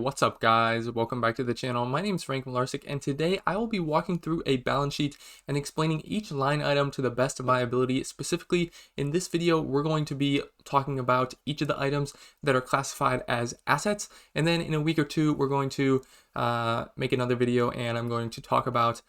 What's up, guys? Welcome back to the channel. My name is Frank Mularcik, and today I will be walking through a balance sheet and explaining each line item to the best of my ability. Specifically, in this video, we're going to be talking about each of the items that are classified as assets, and then in a week or two, we're going to make another video, and I'm going to talk about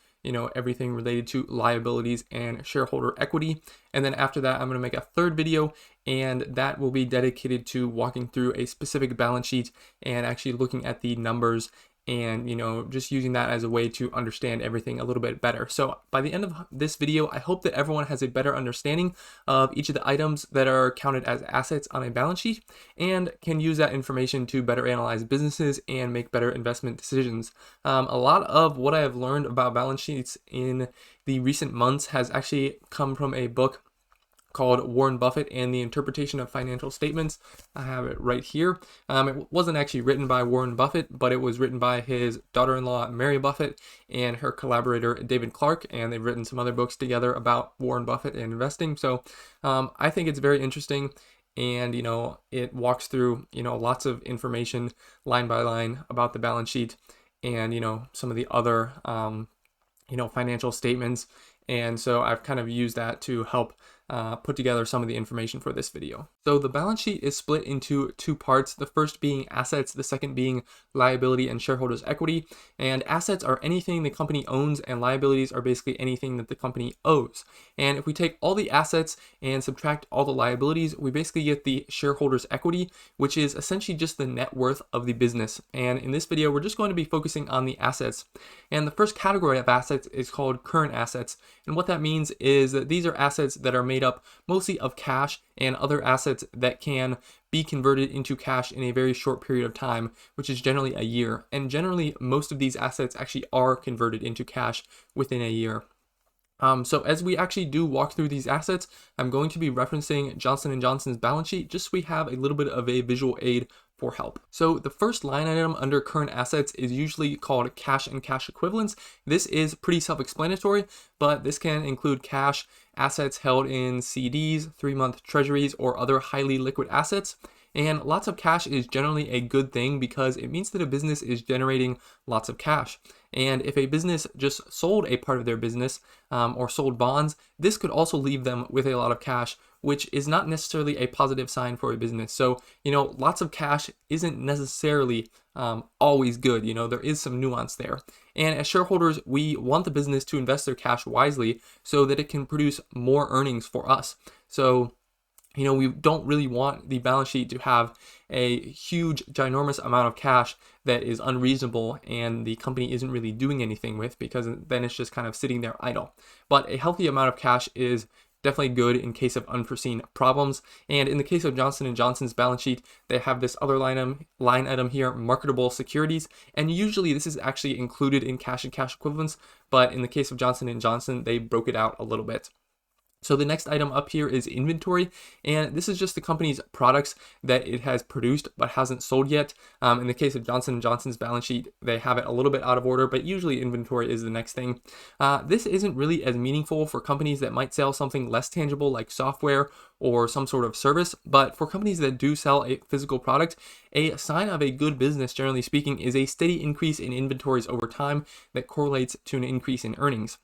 everything related to liabilities and shareholder equity. And then after that, I'm going to make a third video, and that will be dedicated to walking through a specific balance sheet and actually looking at the numbers and just using that as a way to understand everything a little bit better. So by the end of this video, I hope that everyone has a better understanding of each of the items that are counted as assets on a balance sheet and can use that information to better analyze businesses and make better investment decisions. A lot of what I have learned about balance sheets in the recent months has actually come from a book called Warren Buffett and the Interpretation of Financial Statements. I have it right here. It wasn't actually written by Warren Buffett, but it was written by his daughter-in-law, Mary Buffett, and her collaborator, David Clark, and they've written some other books together about Warren Buffett and investing. So I think it's very interesting, and it walks through lots of information line by line about the balance sheet and some of the other financial statements. And so I've kind of used that to help put together some of the information for this video. So the balance sheet is split into two parts, the first being assets, the second being liability and shareholders' equity. And assets are anything the company owns, and liabilities are basically anything that the company owes. And if we take all the assets and subtract all the liabilities, we basically get the shareholders' equity, which is essentially just the net worth of the business. And in this video, we're just going to be focusing on the assets. And the first category of assets is called current assets. And what that means is that these are assets that are made up mostly of cash and other assets that can be converted into cash in a very short period of time, which is generally a year. And generally, most of these assets actually are converted into cash within a year. So as we actually do walk through these assets, I'm going to be referencing Johnson & Johnson's balance sheet just so we have a little bit of a visual aid for help. So the first line item under current assets is usually called cash and cash equivalents. This is pretty self-explanatory, but this can include cash, assets held in CDs, 3-month treasuries, or other highly liquid assets. And lots of cash is generally a good thing because it means that a business is generating lots of cash. And if a business just sold a part of their business or sold bonds, this could also leave them with a lot of cash, which is not necessarily a positive sign for a business. So, lots of cash isn't necessarily always good. There is some nuance there. And as shareholders, we want the business to invest their cash wisely so that it can produce more earnings for us. So, we don't really want the balance sheet to have a huge, ginormous amount of cash that is unreasonable and the company isn't really doing anything with, because then it's just kind of sitting there idle. But a healthy amount of cash is definitely good in case of unforeseen problems. And in the case of Johnson & Johnson's balance sheet, they have this other line item here, marketable securities. And usually this is actually included in cash and cash equivalents, but in the case of Johnson & Johnson, they broke it out a little bit. So the next item up here is inventory, and this is just the company's products that it has produced but hasn't sold yet. In the case of Johnson & Johnson's balance sheet, they have it a little bit out of order, but usually inventory is the next thing. This isn't really as meaningful for companies that might sell something less tangible like software or some sort of service, but for companies that do sell a physical product, a sign of a good business, generally speaking, is a steady increase in inventories over time that correlates to an increase in earnings.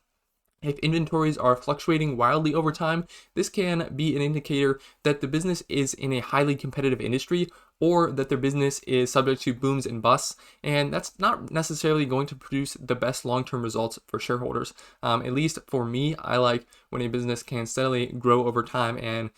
If inventories are fluctuating wildly over time, this can be an indicator that the business is in a highly competitive industry or that their business is subject to booms and busts, and that's not necessarily going to produce the best long-term results for shareholders. At least for me, I like when a business can steadily grow over time and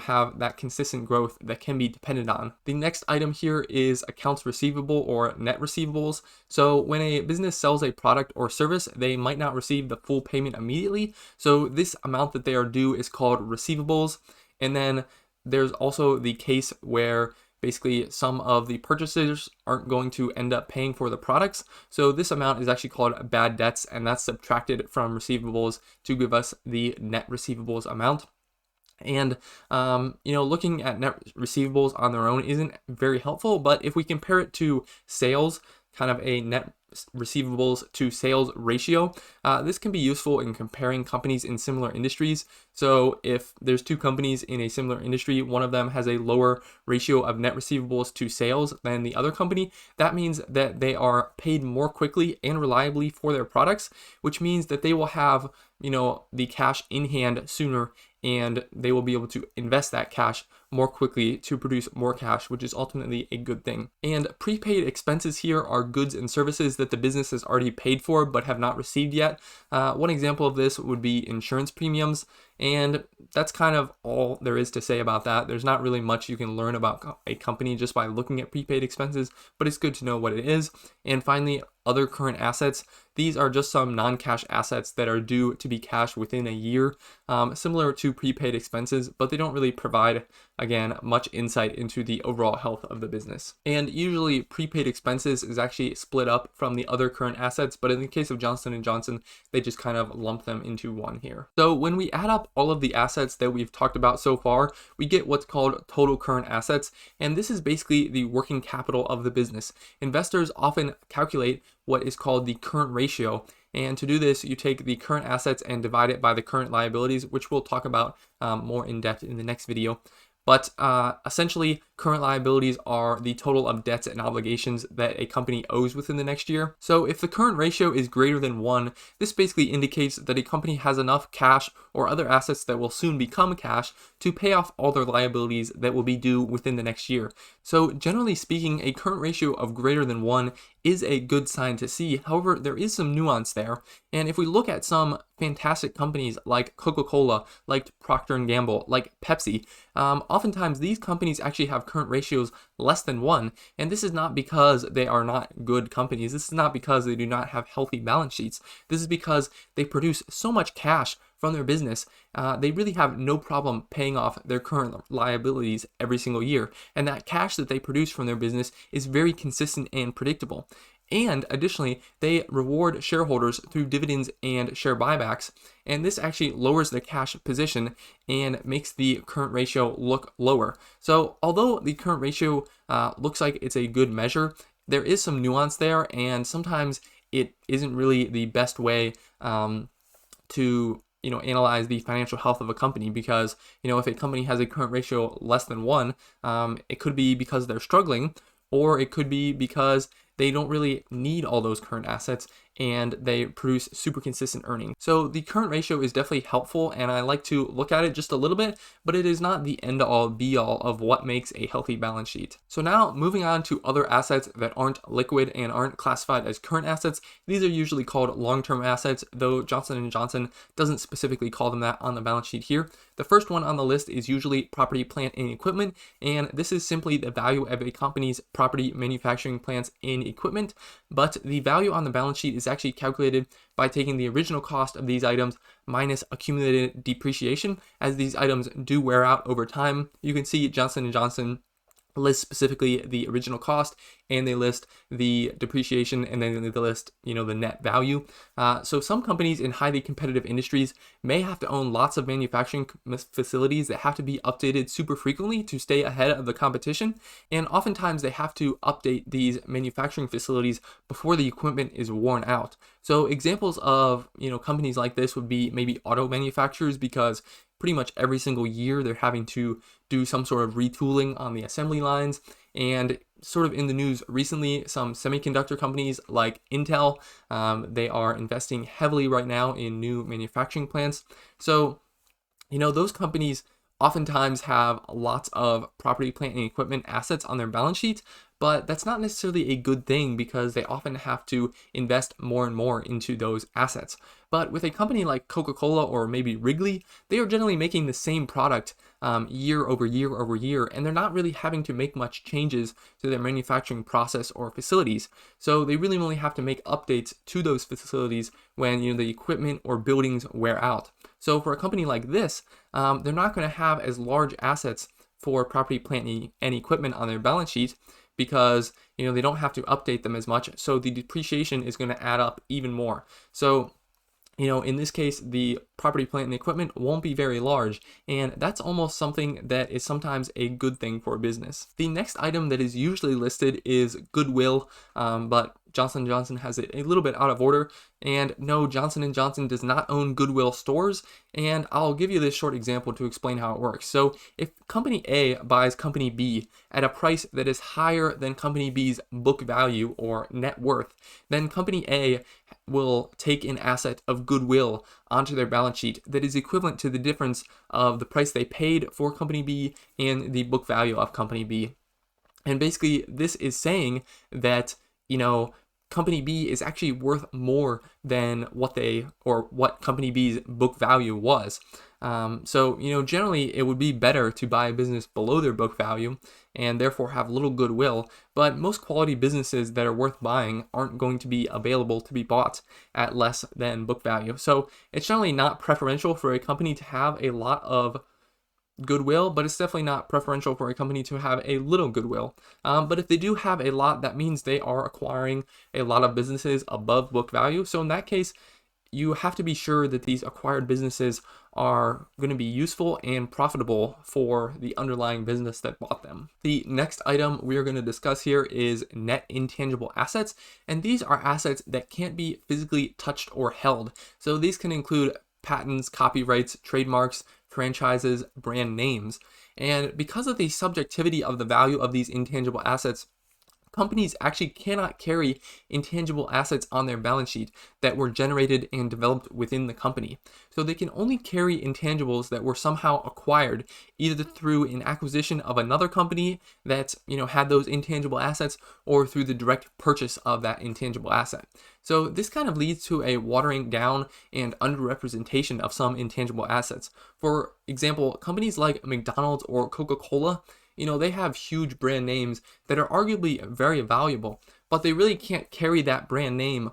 have that consistent growth that can be depended on. The next item here is accounts receivable or net receivables. So when a business sells a product or service, they might not receive the full payment immediately. So this amount that they are due is called receivables. And then there's also the case where basically some of the purchasers aren't going to end up paying for the products. So this amount is actually called bad debts, and that's subtracted from receivables to give us the net receivables amount. And, looking at net receivables on their own isn't very helpful, but if we compare it to sales, kind of a net receivables to sales ratio. This can be useful in comparing companies in similar industries. So if there's two companies in a similar industry, one of them has a lower ratio of net receivables to sales than the other company, that means that they are paid more quickly and reliably for their products, which means that they will have, the cash in hand sooner, and they will be able to invest that cash more quickly to produce more cash, which is ultimately a good thing. And prepaid expenses here are goods and services that the business has already paid for but have not received yet. One example of this would be insurance premiums, and that's kind of all there is to say about that. There's not really much you can learn about a company just by looking at prepaid expenses, but it's good to know what it is. And finally, other current assets. These are just some non-cash assets that are due to be cashed within a year, similar to prepaid expenses, but they don't really provide, again, much insight into the overall health of the business. And usually prepaid expenses is actually split up from the other current assets, but in the case of Johnson & Johnson, they just kind of lump them into one here. So when we add up all of the assets that we've talked about so far, we get what's called total current assets, and this is basically the working capital of the business. Investors often calculate what is called the current ratio. And to do this, you take the current assets and divide it by the current liabilities, which we'll talk about more in depth in the next video. But essentially, current liabilities are the total of debts and obligations that a company owes within the next year. So if the current ratio is greater than 1, this basically indicates that a company has enough cash or other assets that will soon become cash to pay off all their liabilities that will be due within the next year. So generally speaking, a current ratio of greater than 1 is a good sign to see. However, there is some nuance there. And if we look at some fantastic companies like Coca-Cola, like Procter & Gamble, like Pepsi, oftentimes these companies actually have current ratios less than 1. And this is not because they are not good companies. This is not because they do not have healthy balance sheets. This is because they produce so much cash from their business. They really have no problem paying off their current liabilities every single year. And that cash that they produce from their business is very consistent and predictable. And additionally, they reward shareholders through dividends and share buybacks. And this actually lowers the cash position and makes the current ratio look lower. So although the current ratio looks like it's a good measure, there is some nuance there, and sometimes it isn't really the best way to analyze the financial health of a company, because if a company has a current ratio less than 1, it could be because they're struggling, or it could be because they don't really need all those current assets and they produce super consistent earnings. So the current ratio is definitely helpful, and I like to look at it just a little bit, but it is not the end all be all of what makes a healthy balance sheet. So now moving on to other assets that aren't liquid and aren't classified as current assets. These are usually called long-term assets, though Johnson & Johnson doesn't specifically call them that on the balance sheet here. The first one on the list is usually property, plant, and equipment, and this is simply the value of a company's property, manufacturing plants, and equipment, but the value on the balance sheet is actually calculated by taking the original cost of these items minus accumulated depreciation, as these items do wear out over time. You can see Johnson & Johnson lists specifically the original cost, and they list the depreciation, and then they list the net value. So some companies in highly competitive industries may have to own lots of manufacturing facilities that have to be updated super frequently to stay ahead of the competition, and oftentimes they have to update these manufacturing facilities before the equipment is worn out. So examples of companies like this would be maybe auto manufacturers, because pretty much every single year they're having to do some sort of retooling on the assembly lines. And sort of in the news recently, some semiconductor companies like Intel, they are investing heavily right now in new manufacturing plants. So those companies oftentimes have lots of property, plant, and equipment assets on their balance sheet, but that's not necessarily a good thing, because they often have to invest more and more into those assets. But with a company like Coca-Cola or maybe Wrigley, they are generally making the same product year over year over year, and they're not really having to make much changes to their manufacturing process or facilities. So they really only have to make updates to those facilities when the equipment or buildings wear out. So for a company like this, they're not going to have as large assets for property, plant, and equipment on their balance sheet, because they don't have to update them as much. So the depreciation is going to add up even more. So in this case, the property, plant, and equipment won't be very large, and that's almost something that is sometimes a good thing for a business. The next item that is usually listed is goodwill, but Johnson & Johnson has it a little bit out of order. And no, Johnson & Johnson does not own Goodwill stores. And I'll give you this short example to explain how it works. So if company A buys company B at a price that is higher than company B's book value or net worth, then company A will take an asset of goodwill onto their balance sheet that is equivalent to the difference of the price they paid for company B and the book value of company B. And basically, this is saying that, company B is actually worth more than what company B's book value was. So, generally it would be better to buy a business below their book value and therefore have little goodwill. But most quality businesses that are worth buying aren't going to be available to be bought at less than book value. So it's generally not preferential for a company to have a lot of goodwill, but it's definitely not preferential for a company to have a little goodwill. But if they do have a lot, that means they are acquiring a lot of businesses above book value. So in that case, you have to be sure that these acquired businesses are going to be useful and profitable for the underlying business that bought them. The next item we are going to discuss here is net intangible assets, and these are assets that can't be physically touched or held. So these can include patents, copyrights, trademarks, franchises, brand names. And because of the subjectivity of the value of these intangible assets, companies actually cannot carry intangible assets on their balance sheet that were generated and developed within the company. So they can only carry intangibles that were somehow acquired, either through an acquisition of another company that, had those intangible assets, or through the direct purchase of that intangible asset. So this kind of leads to a watering down and underrepresentation of some intangible assets. For example, companies like McDonald's or Coca-Cola, they have huge brand names that are arguably very valuable, but they really can't carry that brand name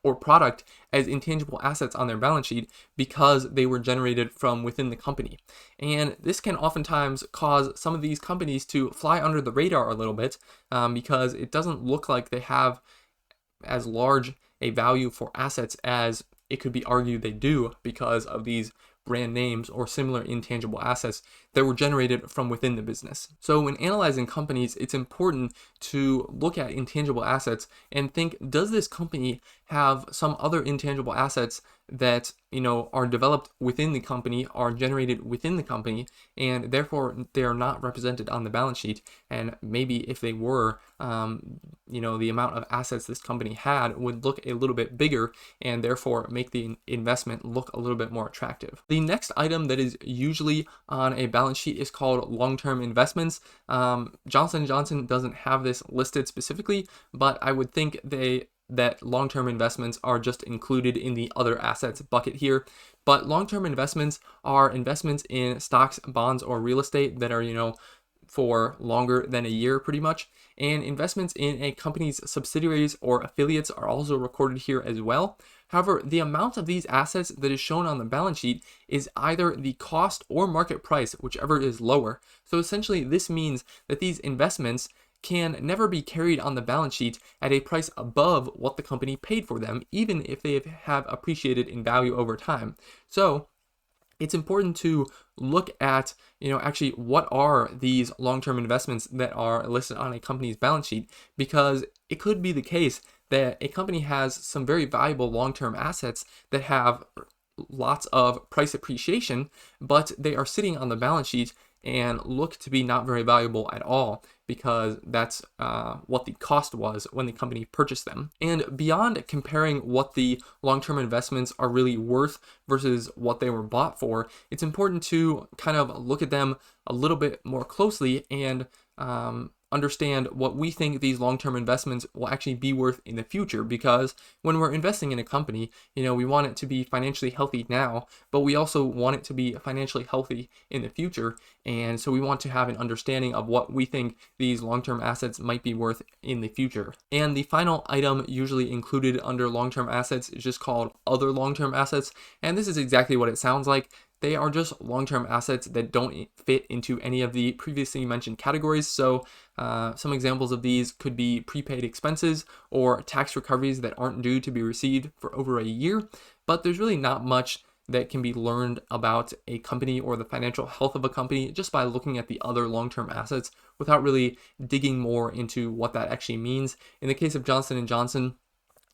or product as intangible assets on their balance sheet because they were generated from within the company. And this can oftentimes cause some of these companies to fly under the radar a little bit because it doesn't look like they have as large a value for assets as it could be argued they do because of these brand names or similar intangible assets that were generated from within the business. So when analyzing companies, it's important to look at intangible assets and think, does this company have some other intangible assets that, are developed within the company, are generated within the company, and therefore they are not represented on the balance sheet. And maybe if they were, the amount of assets this company had would look a little bit bigger and therefore make the investment look a little bit more attractive. The next item that is usually on a balance sheet is called long-term investments. Johnson & Johnson doesn't have this listed specifically, but I would think that long-term investments are just included in the other assets bucket here. But long-term investments are investments in stocks, bonds, or real estate that are, for longer than a year pretty much. And investments in a company's subsidiaries or affiliates are also recorded here as well. However, the amount of these assets that is shown on the balance sheet is either the cost or market price, whichever is lower. So essentially, this means that these investments can never be carried on the balance sheet at a price above what the company paid for them, even if they have appreciated in value over time. So it's important to look at, actually what are these long-term investments that are listed on a company's balance sheet, because it could be the case that a company has some very valuable long-term assets that have lots of price appreciation, but they are sitting on the balance sheet and look to be not very valuable at all because that's what the cost was when the company purchased them. And beyond comparing what the long-term investments are really worth versus what they were bought for, it's important to kind of look at them a little bit more closely and understand what we think these long-term investments will actually be worth in the future. Because when we're investing in a company, we want it to be financially healthy now, but we also want it to be financially healthy in the future. And so we want to have an understanding of what we think these long-term assets might be worth in the future. And the final item usually included under long-term assets is just called other long-term assets. And this is exactly what it sounds like. They are just long-term assets that don't fit into any of the previously mentioned categories. So some examples of these could be prepaid expenses or tax recoveries that aren't due to be received for over a year. But there's really not much that can be learned about a company or the financial health of a company just by looking at the other long-term assets without really digging more into what that actually means. In the case of Johnson & Johnson,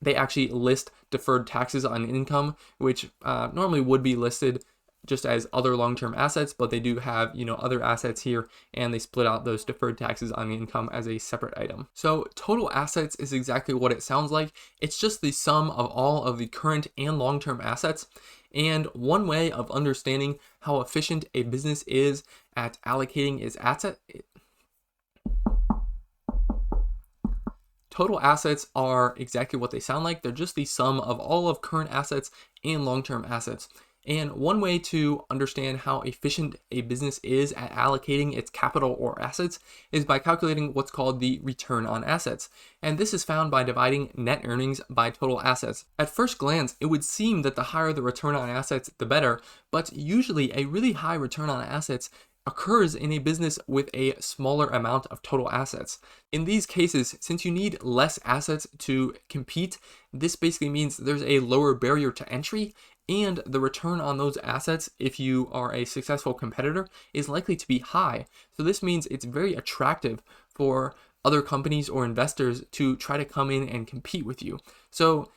they actually list deferred taxes on income, which normally would be listed just as other long-term assets, but they do have, other assets here, and they split out those deferred taxes on income as a separate item. So total assets is exactly what it sounds like. It's just the sum of all of the current and long-term assets. And one way of understanding how efficient a business is at allocating its asset. Total assets are exactly what they sound like. They're just the sum of all of current assets and long-term assets. And one way to understand how efficient a business is at allocating its capital or assets is by calculating what's called the return on assets. And this is found by dividing net earnings by total assets. At first glance, it would seem that the higher the return on assets, the better, but usually a really high return on assets occurs in a business with a smaller amount of total assets. In these cases, since you need less assets to compete, this basically means there's a lower barrier to entry, and the return on those assets, if you are a successful competitor, is likely to be high. So this means it's very attractive for other companies or investors to try to come in and compete with you. So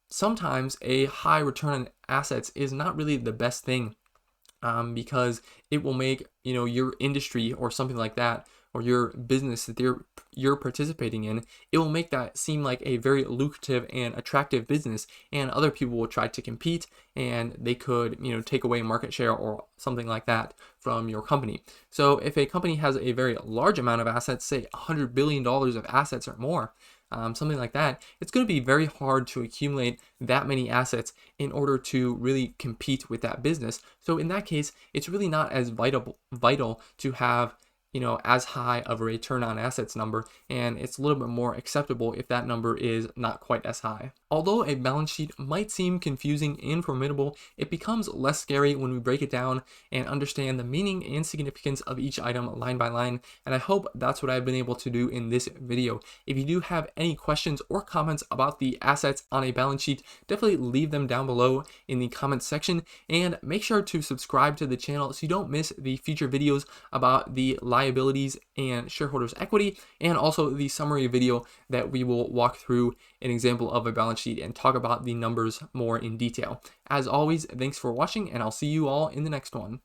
sometimes a high return on assets is not really the best thing, because it will make your industry or something like that, or your business that you're participating in, it will make that seem like a very lucrative and attractive business, and other people will try to compete, and they could take away market share or something like that from your company. So if a company has a very large amount of assets, say $100 billion of assets or more, something like that, it's going to be very hard to accumulate that many assets in order to really compete with that business. So in that case, it's really not as vital to have as high of a return on assets number, and it's a little bit more acceptable if that number is not quite as high. Although a balance sheet might seem confusing and formidable, it becomes less scary when we break it down and understand the meaning and significance of each item line by line, and I hope that's what I've been able to do in this video. If you do have any questions or comments about the assets on a balance sheet, definitely leave them down below in the comments section, and make sure to subscribe to the channel so you don't miss the future videos about the liabilities and shareholders' equity, and also the summary video that we will walk through an example of a balance sheet and talk about the numbers more in detail. As always, thanks for watching, and I'll see you all in the next one.